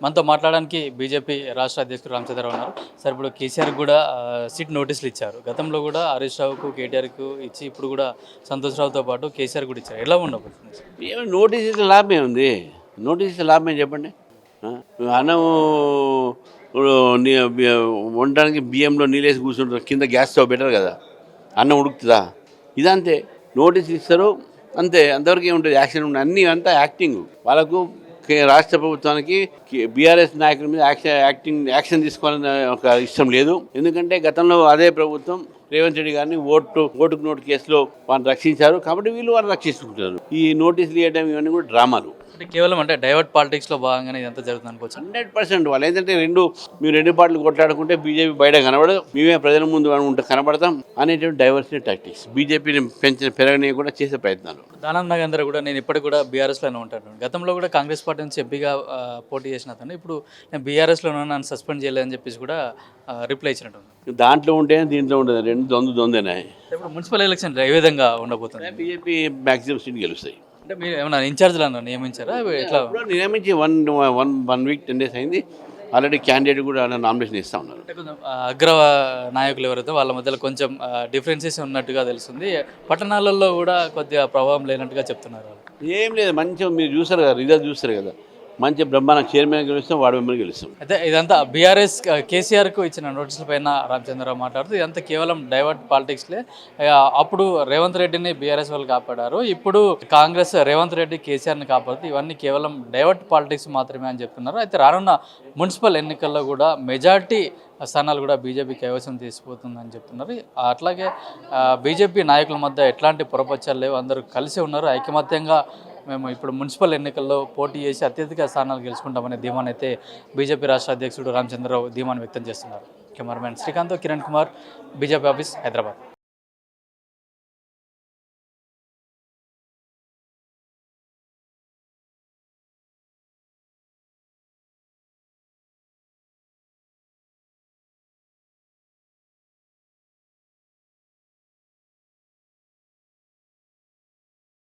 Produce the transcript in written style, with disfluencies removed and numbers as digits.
మనతో మాట్లాడడానికి బీజేపీ రాష్ట్ర అధ్యక్షుడు రామచంద్రరావు ఉన్నారు. సార్, ఇప్పుడు కేసీఆర్ కూడా సిట్ నోటీసులు ఇచ్చారు. గతంలో కూడా హరీష్ రావుకు, కేటీఆర్కు ఇచ్చి ఇప్పుడు కూడా సంతోష్ రావుతో పాటు కేసీఆర్ కూడా ఇచ్చారు. ఎలా ఉండబోతుంది? ఏమి నోటీస్ ఇస్తే లాభమే ఉంది. నోటీస్ ఇస్తే లాభమే చెప్పండి. అన్నం వండడానికి బియ్యంలో నీళ్ళేసి కూర్చుంటారు, కింద గ్యాస్ స్టవ్ బెటర్ కదా, అన్నం ఉడుకుతుందా? ఇదంతే. నోటీస్ ఇస్తారు అంతే, అంతవరకు ఏముంటుంది. యాక్షన్ ఉంటుంది, అన్నీ అంతా యాక్టింగ్. వాళ్ళకు రాష్ట్ర ప్రభుత్వానికి బీఆర్ఎస్ నాయకుల మీద యాక్షన్ తీసుకోవాలని ఒక ఇష్టం లేదు. ఎందుకంటే గతంలో అదే ప్రభుత్వం రేవంత్ రెడ్డి గారిని ఓటుకు నోటు కేసులో వాళ్ళు రక్షించారు. కాబట్టి వీళ్ళు వాళ్ళు రక్షించుకుంటారు. ఈ నోటీసులు ఇవ్వడం ఇవన్నీ కూడా డ్రామాలు. అంటే కేవలం అంటే డైవర్ట్ పాలిటిక్స్లో భాగంగానే ఇదంతా జరుగుతుంది అనుకోవచ్చు. 100% వాళ్ళు ఏంటంటే మీరు రెండు పార్టీలు కొట్లాడుకుంటే బీజేపీ బయట కనబడదు, మేమే ప్రజల ముందు ఉంటే కనబడతాం అనేటువంటి డైవర్సిటీ టాక్టిక్స్ బీజేపీని పెరగని కూడా చేసే ప్రయత్నాలు. దానం నాగేంద్ర కూడా నేను ఇప్పటికి కూడా బీఆర్ఎస్లోనే ఉంటాను. గతంలో కూడా కాంగ్రెస్ పార్టీ నుంచి ఎంపీగా పోటీ చేసిన అతను ఇప్పుడు నేను బీఆర్ఎస్లో నన్ను సస్పెండ్ చేయలేదని చెప్పేసి కూడా రిప్లై ఇచ్చినట్టు. దాంట్లో ఉంటే దీంట్లో ఉంటుంది, రెండు దొందేనా. ఇప్పుడు మున్సిపల్ ఎలక్షన్ ఏ విధంగా ఉండబోతుంది? బీజేపీ మ్యాక్సిమం సీట్ గెలుస్తాయి. అంటే మీరు ఏమైనా ఇన్ఛార్జ్లు అన్న నియమించారా? ఎట్లా నియమించి వన్ వీక్ 10 days అయింది. ఆల్రెడీ క్యాండిడేట్ కూడా నామినేషన్ ఇస్తూ ఉన్నారు. అంటే కొంచెం అగ్ర నాయకులు ఎవరైతే వాళ్ళ మధ్యలో కొంచెం డిఫరెన్సెస్ ఉన్నట్టుగా తెలుస్తుంది. పట్టణాలలో కూడా కొద్దిగా ప్రభావం లేనట్టుగా చెప్తున్నారు. ఏం లేదు, మంచిగా మీరు చూసారు కదా, రిజల్ట్ చూస్తారు కదా, మంచి బ్రహ్మాండ చైర్మన్ గెలుస్తాం, వార్డు మెంబర్ గెలుస్తాం. అయితే ఇదంతా బీఆర్ఎస్ కేసీఆర్కు ఇచ్చిన నోటీసుల పైన రామచంద్రరావు మాట్లాడుతూ ఇదంతా కేవలం డైవర్ట్ పాలిటిక్స్లే. అప్పుడు రేవంత్ రెడ్డిని బీఆర్ఎస్ వాళ్ళు కాపాడారు, ఇప్పుడు కాంగ్రెస్ రేవంత్ రెడ్డి కేసీఆర్ని కాపాడుతూ ఇవన్నీ కేవలం డైవర్ట్ పాలిటిక్స్ మాత్రమే అని చెప్తున్నారు. అయితే రానున్న మున్సిపల్ ఎన్నికల్లో కూడా మెజార్టీ స్థానాలు కూడా బీజేపీ కైవసం తీసిపోతుందని చెప్తున్నారు. అట్లాగే బీజేపీ నాయకుల మధ్య ఎట్లాంటి పొరపచ్చాలు లేవు, అందరూ కలిసి ఉన్నారు. ఐకమత్యంగా మేము ఇప్పుడు మున్సిపల్ ఎన్నికల్లో పోటీ చేసి అత్యధిక స్థానాలు గెలుచుకుంటామనే ధీమాని అయితే బీజేపీ రాష్ట్ర అధ్యక్షుడు రామచంద్రరావు ధీమాని వ్యక్తం చేస్తున్నారు. Cameraman Srikanth, Kiran Kumar, BJP office, Hyderabad.